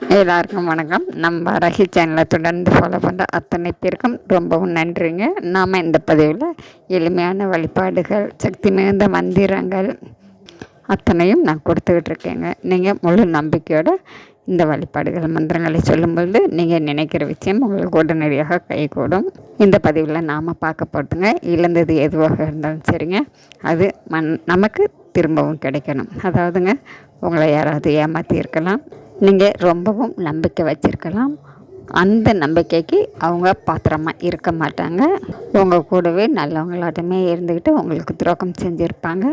எல்லாருக்கும் வணக்கம். நம்ம ரஹி சேனலை தொடர்ந்து ஃபாலோ பண்ணுற அத்தனை பேருக்கும் ரொம்பவும் நன்றிங்க. நாம் இந்த பதிவில் எளிமையான வழிபாடுகள், சக்தி மிகுந்த மந்திரங்கள் அத்தனையும் நான் கொடுத்துக்கிட்டு இருக்கேங்க. நீங்கள் முழு நம்பிக்கையோடு இந்த வழிபாடுகள் மந்திரங்களை சொல்லும்பொழுது நீங்கள் நினைக்கிற விஷயம் உங்களுக்கு உடனடியாக கைகூடும். இந்த பதிவில் நாம் பார்க்க போட்டுங்க, இழந்தது எதுவாக இருந்தாலும் சரிங்க, அது நமக்கு திரும்பவும் கிடைக்கணும். அதாவதுங்க, உங்களை யாராவது ஏமாற்றி இருக்கலாம், நீங்கள் ரொம்பவும் நம்பிக்கை வச்சுருக்கலாம். அந்த நம்பிக்கைக்கு அவங்க பாத்திரமாக இருக்க மாட்டாங்க. உங்கள் கூடவே நல்லவங்களாட்டமே இருந்துக்கிட்டு உங்களுக்கு துரோகம் செஞ்சுருப்பாங்க.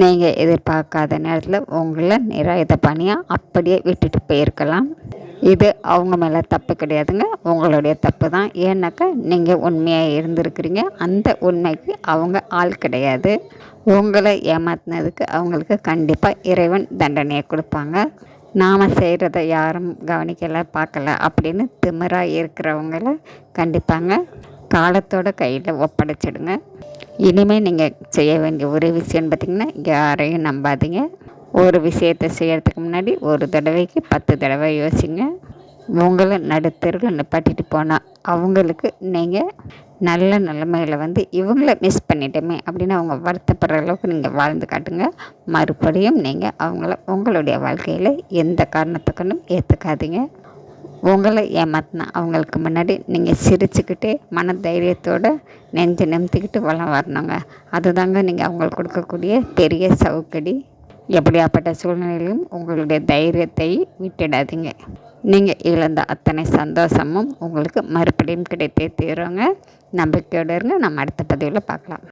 நீங்கள் எதிர்பார்க்காத நேரத்தில் உங்களை நிராயுத பணியாக அப்படியே விட்டுட்டு போயிருக்கலாம். இது அவங்க மேலே தப்பு கிடையாதுங்க, உங்களுடைய தப்பு தான். ஏன்னாக்கா நீங்கள் உண்மையாக இருந்திருக்கிறீங்க. அந்த உண்மைக்கு அவங்க ஆள் கிடையாது. உங்களை ஏமாற்றினதுக்கு அவங்களுக்கு கண்டிப்பாக இறைவன் தண்டனையை கொடுப்பாங்க. நாம் செய்கிறத யாரும் கவனிக்கலை, பார்க்கல அப்படின்னு திமிராக இருக்கிறவங்கள கண்டிப்பாங்க காலத்தோட கையில் ஒப்படைச்சிடுங்க. இனிமேல் நீங்கள் செய்ய வேண்டிய ஒரு விஷயம்னு பார்த்திங்கன்னா, யாரையும் நம்பாதீங்க. ஒரு விஷயத்தை செய்கிறதுக்கு முன்னாடி ஒரு தடவைக்கு 10 தடவை யோசிங்க. உங்களை நடுத்தருவில் நிப்பாட்டிட்டு போனால் அவங்களுக்கு நீங்கள் நல்ல நிலைமையில் இவங்கள மிஸ் பண்ணிட்டோமே அப்படின்னு அவங்க வருத்தப்படுற அளவுக்கு நீங்கள் வாழ்ந்து காட்டுங்க. மறுபடியும் நீங்கள் அவங்கள உங்களுடைய வாழ்க்கையில் எந்த காரணத்துக்குன்னு ஏற்றுக்காதீங்க. உங்களை ஏமாத்தினா அவங்களுக்கு முன்னாடி நீங்கள் சிரிச்சுக்கிட்டே மன தைரியத்தோடு நெஞ்சு நிமித்திக்கிட்டு வளம் வரணுங்க. அதுதாங்க நீங்கள் அவங்களுக்கு கொடுக்கக்கூடிய பெரிய சவுக்கடி. எப்படியாப்பட்ட சூழ்நிலையிலும் உங்களுடைய தைரியத்தை விட்டுடாதீங்க. நீங்கள் இழந்த அத்தனை சந்தோஷமும் உங்களுக்கு மறுபடியும் கிடைத்தே தீருங்க. நம்பிக்கையோடு இருங்க. நம்ம அடுத்த பதிவில் பார்க்கலாம்.